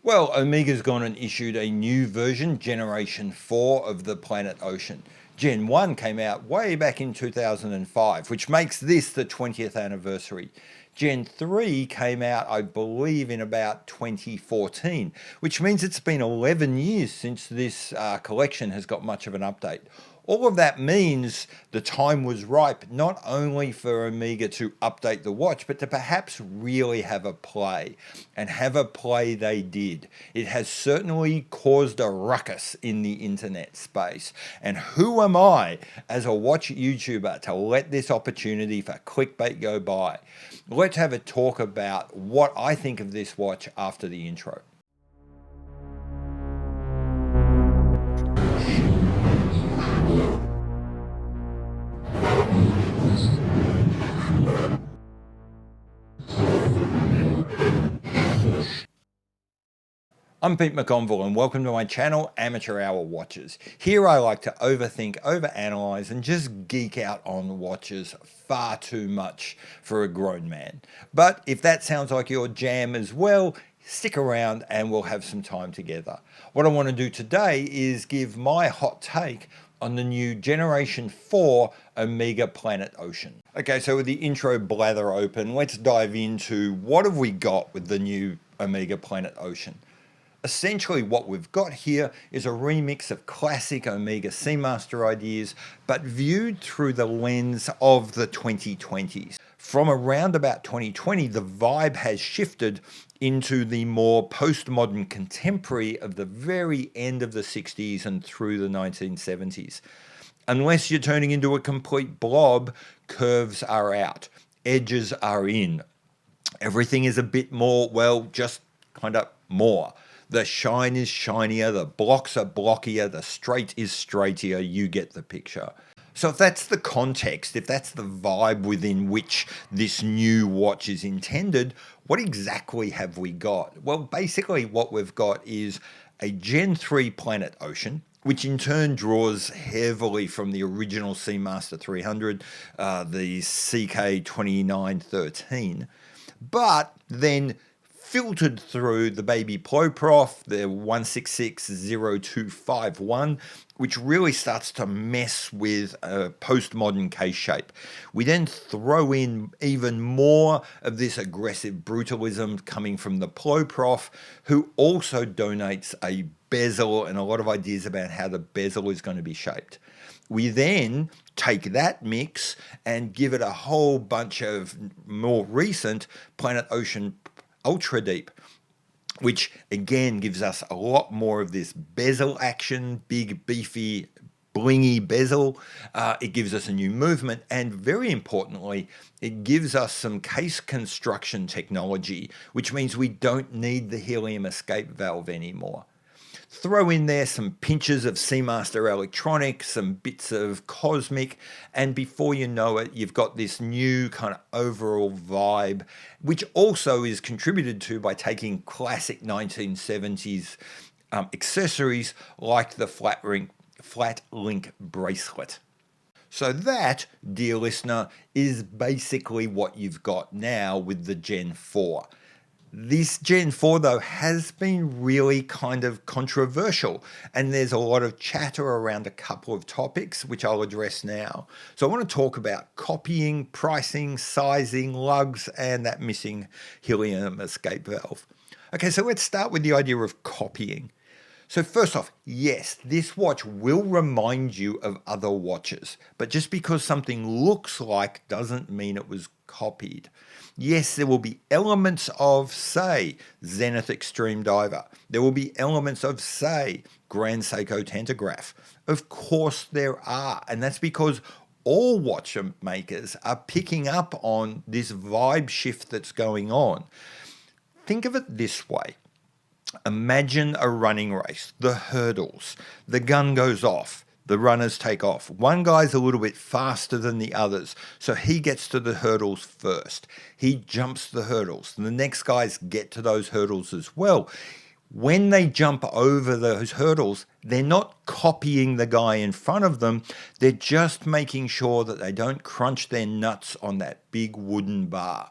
Well, Omega's gone and issued a new version, Generation 4 of the Planet Ocean. Gen 1 came out way back in 2005, which makes this the 20th anniversary. Gen 3 came out, I believe, in about 2014, which means it's been 11 years since this collection has got much of an update. All of that means the time was ripe not only for Omega to update the watch, but to perhaps really have a play. And have a play they did. It has certainly caused a ruckus in the internet space. And who am I as a watch YouTuber to let this opportunity for clickbait go by? Let's have a talk about what I think of this watch after the intro. I'm Pete McConville and welcome to my channel, Amateur Hour Watches. Here I like to overthink, overanalyze and just geek out on watches far too much for a grown man. But if that sounds like your jam as well, stick around and we'll have some time together. What I want to do today is give my hot take on the new Generation 4 Omega Planet Ocean. Okay, so with the intro blather open, let's dive into what have we got with the new Omega Planet Ocean. Essentially what we've got here is a remix of classic Omega Seamaster ideas, but viewed through the lens of the 2020s. From around about 2020, the vibe has shifted into the more postmodern contemporary of the very end of the 60s and through the 1970s. Unless you're turning into a complete blob, curves are out, edges are in. Everything is a bit more, well, just kind of more. The shine is shinier, the blocks are blockier, the straight is straighter, you get the picture. So if that's the context, if that's the vibe within which this new watch is intended, what exactly have we got? Well, basically what we've got is a Gen 3 Planet Ocean, which in turn draws heavily from the original Seamaster 300, the CK2913, but then filtered through the baby Ploprof, the 1660251, which really starts to mess with a postmodern case shape. We then throw in even more of this aggressive brutalism coming from the Ploprof, who also donates a bezel and a lot of ideas about how the bezel is going to be shaped. We then take that mix and give it a whole bunch of more recent Planet Ocean Ultra Deep, which again gives us a lot more of this bezel action, big, beefy, blingy bezel. It gives us a new movement, and very importantly, it gives us some case construction technology, which means we don't need the helium escape valve anymore. Throw in there some pinches of Seamaster electronics, some bits of cosmic, and before you know it, you've got this new kind of overall vibe, which also is contributed to by taking classic 1970s accessories like the flat link bracelet. So that, dear listener, is basically what you've got now with the Gen 4. This Gen 4, though, has been really kind of controversial, and there's a lot of chatter around a couple of topics, which I'll address now. So I want to talk about copying, pricing, sizing, lugs, and that missing helium escape valve. Okay, so let's start with the idea of copying. So first off, yes, this watch will remind you of other watches, but just because something looks like doesn't mean it was copied. Yes, there will be elements of, say, Zenith Extreme Diver. There will be elements of, say, Grand Seiko Tentograph. Of course there are, and that's because all watch makers are picking up on this vibe shift that's going on. Think of it this way. Imagine a running race, the hurdles, the gun goes off, the runners take off. One guy's a little bit faster than the others, so he gets to the hurdles first. He jumps the hurdles. The next guys get to those hurdles as well. When they jump over those hurdles, they're not copying the guy in front of them. They're just making sure that they don't crunch their nuts on that big wooden bar.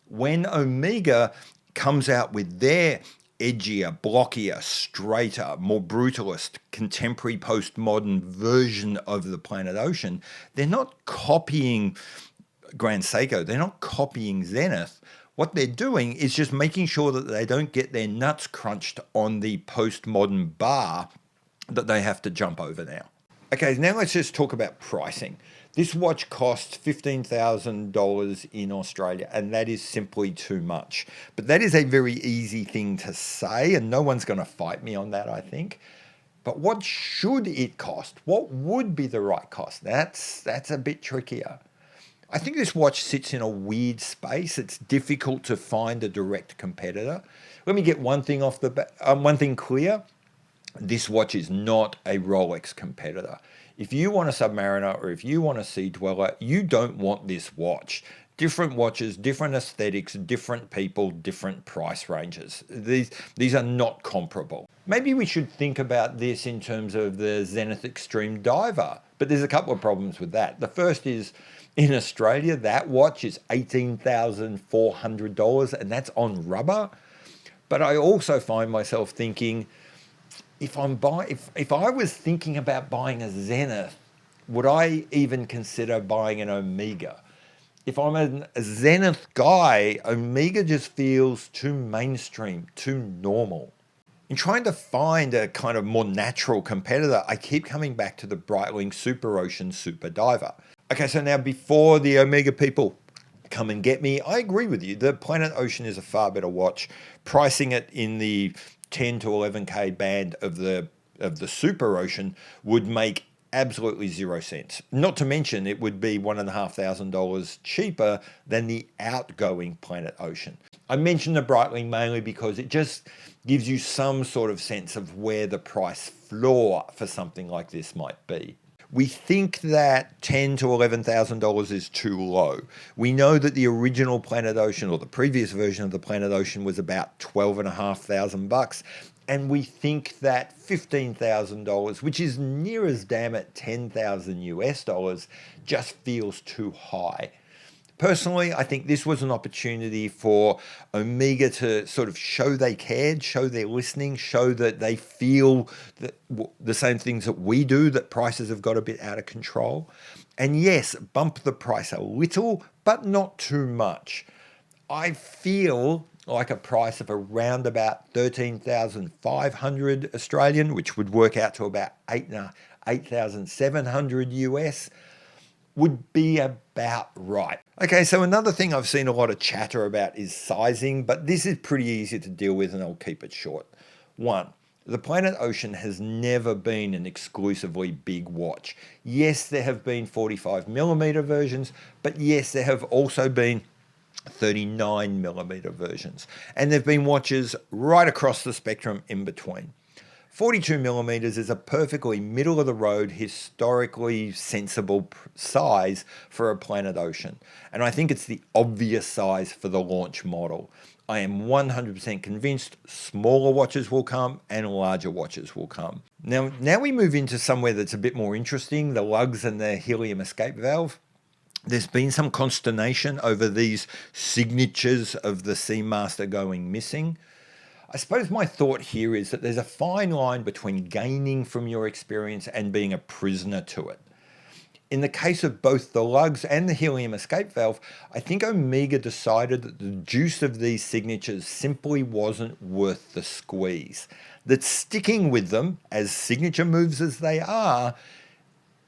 When Omega comes out with their edgier, blockier, straighter, more brutalist, contemporary postmodern version of the Planet Ocean, they're not copying Grand Seiko, they're not copying Zenith. What they're doing is just making sure that they don't get their nuts crunched on the postmodern bar that they have to jump over now. Okay, now let's just talk about pricing. This watch costs $15,000 in Australia, and that is simply too much. But that is a very easy thing to say, and no one's going to fight me on that, I think. But what should it cost? What would be the right cost? That's a bit trickier. I think this watch sits in a weird space. It's difficult to find a direct competitor. Let me get one thing one thing clear. This watch is not a Rolex competitor. If you want a Submariner or if you want a Sea Dweller, you don't want this watch. Different watches, different aesthetics, different people, different price ranges. These are not comparable. Maybe we should think about this in terms of the Zenith Extreme Diver, but there's a couple of problems with that. The first is, in Australia, that watch is $18,400, and that's on rubber. But I also find myself thinking, if I was thinking about buying a Zenith, would I even consider buying an Omega? If I'm a Zenith guy, Omega just feels too mainstream, too normal. In trying to find a kind of more natural competitor, I keep coming back to the Breitling Super Ocean Super Diver. Okay, so now before the Omega people come and get me, I agree with you. The Planet Ocean is a far better watch. Pricing it in the 10 to 11K band of the Super Ocean would make absolutely 0 sense. Not to mention it would be $1,500 cheaper than the outgoing Planet Ocean. I mention the Breitling mainly because it just gives you some sort of sense of where the price floor for something like this might be. We think that $10,000 to $11,000 is too low. We know that the original Planet Ocean, or the previous version of the Planet Ocean, was about $12,500, and we think that $15,000, which is near as damn at $10,000 just feels too high. Personally, I think this was an opportunity for Omega to sort of show they cared, show they're listening, show that they feel that the same things that we do, that prices have got a bit out of control. And yes, bump the price a little, but not too much. I feel like a price of around about 13,500 Australian, which would work out to about 8,700 US, would be about right. Okay, so another thing I've seen a lot of chatter about is sizing, but this is pretty easy to deal with and I'll keep it short. 1, the Planet Ocean has never been an exclusively big watch. Yes, there have been 45mm versions, but yes, there have also been 39mm versions. And there have been watches right across the spectrum in between. 42mm is a perfectly middle of the road, historically sensible size for a Planet Ocean. And I think it's the obvious size for the launch model. I am 100% convinced smaller watches will come and larger watches will come. Now we move into somewhere that's a bit more interesting, the lugs and the helium escape valve. There's been some consternation over these signatures of the Seamaster going missing. I suppose my thought here is that there's a fine line between gaining from your experience and being a prisoner to it. In the case of both the lugs and the helium escape valve, I think Omega decided that the juice of these signatures simply wasn't worth the squeeze. That sticking with them, as signature moves as they are,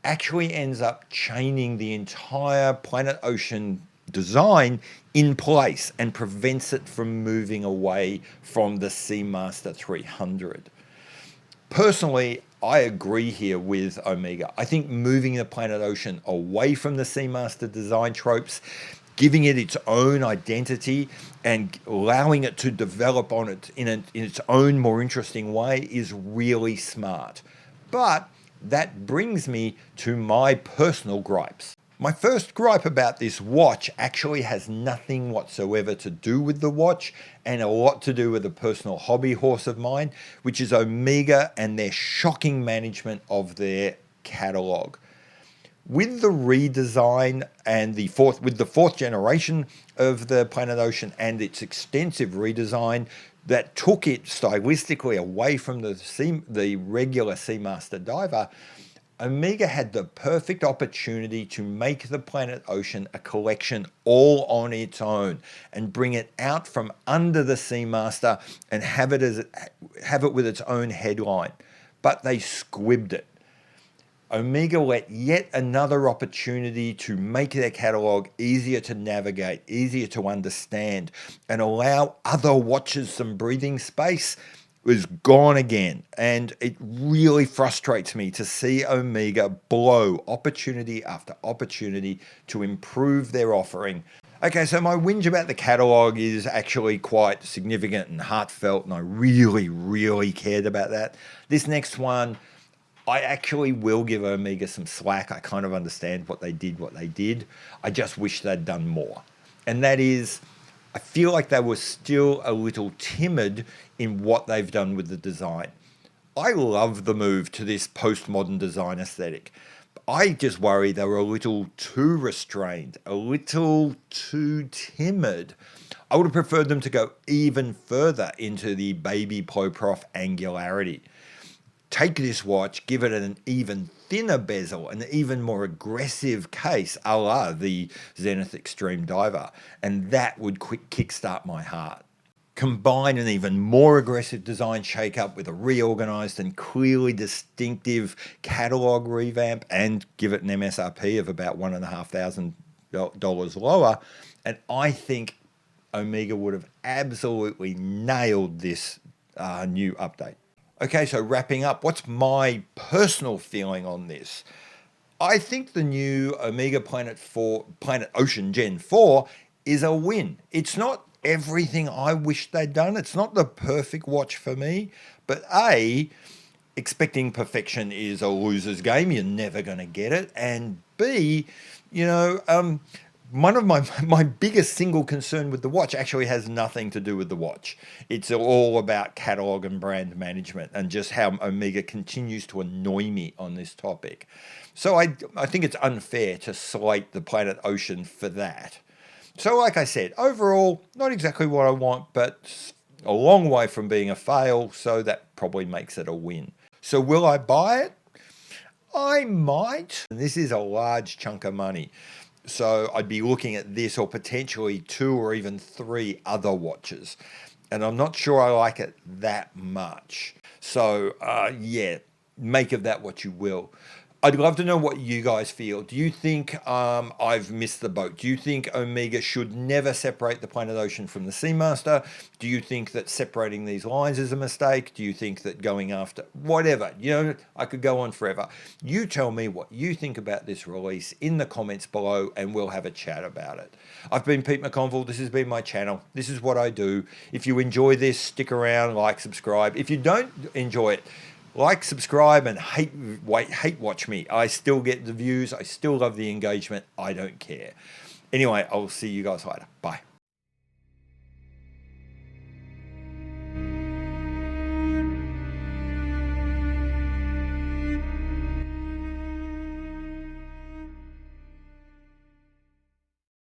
actually ends up chaining the entire Planet Ocean design in place and prevents it from moving away from the Seamaster 300. Personally, I agree here with Omega. I think moving the Planet Ocean away from the Seamaster design tropes, giving it its own identity and allowing it to develop on it in its own more interesting way is really smart. But that brings me to my personal gripes. My first gripe about this watch actually has nothing whatsoever to do with the watch and a lot to do with a personal hobby horse of mine, which is Omega and their shocking management of their catalog. With the redesign and with the fourth generation of the Planet Ocean and its extensive redesign, that took it stylistically away from the regular Seamaster diver, Omega had the perfect opportunity to make the Planet Ocean a collection all on its own and bring it out from under the Seamaster and have it with its own headline. But they squibbed it. Omega let yet another opportunity to make their catalog easier to navigate, easier to understand, and allow other watchers some breathing space was gone again. And it really frustrates me to see Omega blow opportunity after opportunity to improve their offering. Okay, so my whinge about the catalog is actually quite significant and heartfelt, and I really, really cared about that. This next one, I actually will give Omega some slack. I kind of understand what they did. I just wish they'd done more. And that is, I feel like they were still a little timid in what they've done with the design. I love the move to this postmodern design aesthetic. I just worry they were a little too restrained, a little too timid. I would have preferred them to go even further into the baby Ploprof angularity. Take this watch, give it an even thinner bezel, an even more aggressive case, a la the Zenith Extreme Diver, and that would kickstart my heart. Combine an even more aggressive design shake-up with a reorganized and clearly distinctive catalog revamp, and give it an MSRP of about $1,500 lower, and I think Omega would have absolutely nailed this new update. Okay, so wrapping up, what's my personal feeling on this? I think the new Omega Planet Ocean Gen 4 is a win. It's not everything I wish they'd done. It's not the perfect watch for me, but A, expecting perfection is a loser's game. You're never going to get it. And B, one of my biggest single concern with the watch actually has nothing to do with the watch. It's all about catalog and brand management and just how Omega continues to annoy me on this topic. So I think it's unfair to slight the Planet Ocean for that. So like I said, overall, not exactly what I want, but a long way from being a fail, so that probably makes it a win. So will I buy it? I might. This is a large chunk of money. So I'd be looking at this or potentially 2 or even 3 other watches. And I'm not sure I like it that much. So yeah, make of that what you will. I'd love to know what you guys feel. Do you think I've missed the boat? Do you think Omega should never separate the Planet Ocean from the Seamaster? Do you think that separating these lines is a mistake? Do you think that going after whatever? I could go on forever. You tell me what you think about this release in the comments below, and we'll have a chat about it. I've been Pete McConville. This has been my channel. This is what I do. If you enjoy this, stick around, like, subscribe. If you don't enjoy it, like, subscribe, and hate watch me. I still get the views. I still love the engagement. I don't care. Anyway, I'll see you guys later. Bye.